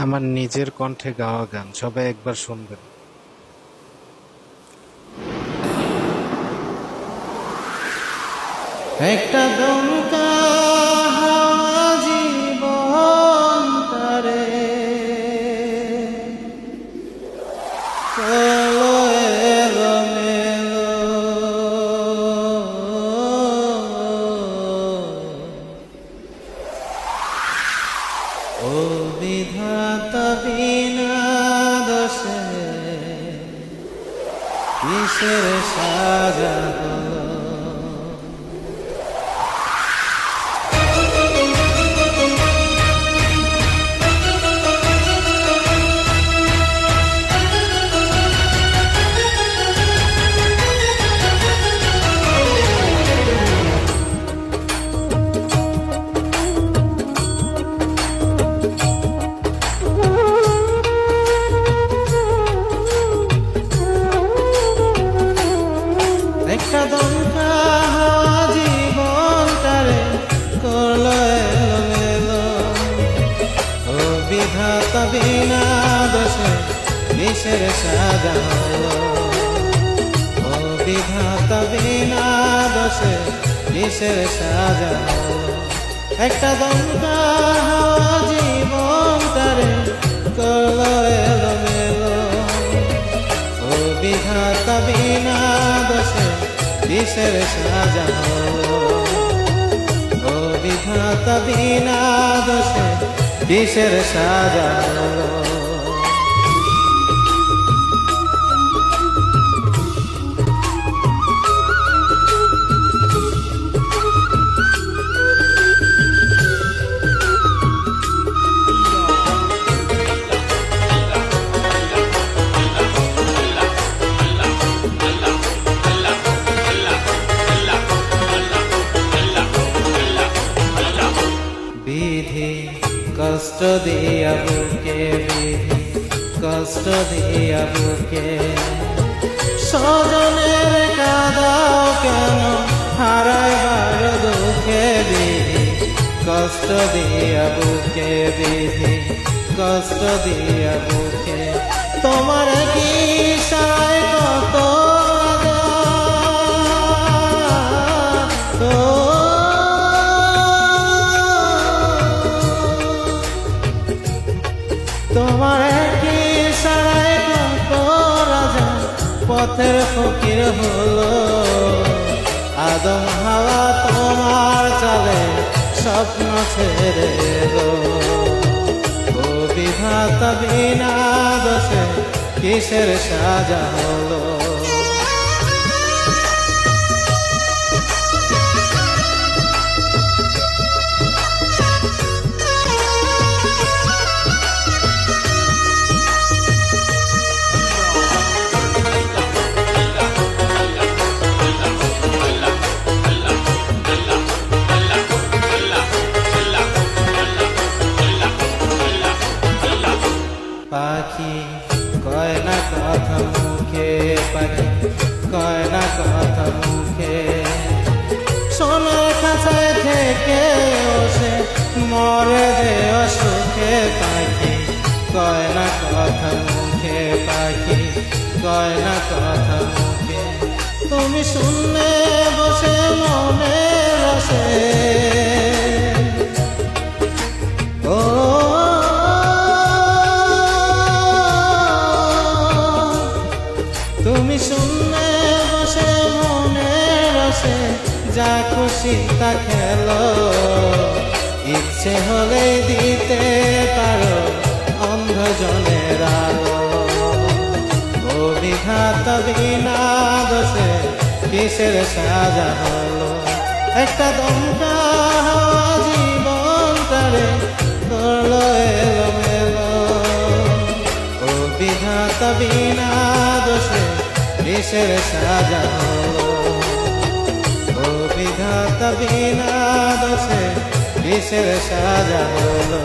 আমার নিজের কণ্ঠে গাওয়া গান, সবাই একবার শুনবেন। একটা দমকা হাওয়া জীবন তারে চলো এলোমেলো, ও বিধাতা বিনা দোষে কিসের সাজা হলো। একটা দমকা হাওয়া জীবনটারে করলো এলোমেলো, ও বিধাতা বিনা দোষে কিসের সাজা হলো। ও বিধাতা বিনা দোষে কিসের সাজা হলো। একটা দমকা হাওয়া জীবনটারে করলো এলোমেলো, ও বিধাতা বিনা দোষে কিসের সাজা হলো। ও বিধাতা বিনা দোষে কিসের সাজা হলো। বিধি কষ্ট দিয়া বুকে, বিধি কষ্ট দিয়া বুকে, স্বজনের কাঁদাও কেন হারাইবার দুঃখে। বিধি কষ্ট দিয়া বুকে, বিধি কষ্ট দিয়া বুকে, তোমার কি সায় কত তোমার কি সারায় কত রাজা পথের ফকির হলো। আদম হাওয়া তোমার চালে স্বপ্ন ছেড়ে এলো, ও বিধাতা বিনা দোষে কিসের সাজা হলো। পাখি কয় না কথা মুখে, পাখি কয় না কথা মুখে, সোনার খাঁচায় থেকে ওসে মরে যে অসুখে। পাখি কয় না কথা মুখে, পাখি কয় না কথা মুখে, তুমি শুনলে বসে মনে রসে। ও তুমি শুনলে বসে মনে রসে, যা খুশি তা খেলো, ইচ্ছে হলে দিতে পারো অন্ধজনের আলো। ও বিধাতা বিনা দোষে কিসের সাজা হলো। একটা দমকা হাওয়া জীবনটারে করলো এলোমেলো, ও বিধাতা বিনা দোষে কিসের সাজা হলো। ও বিধাতা বিনা দোষে কিসের সাজা হলো।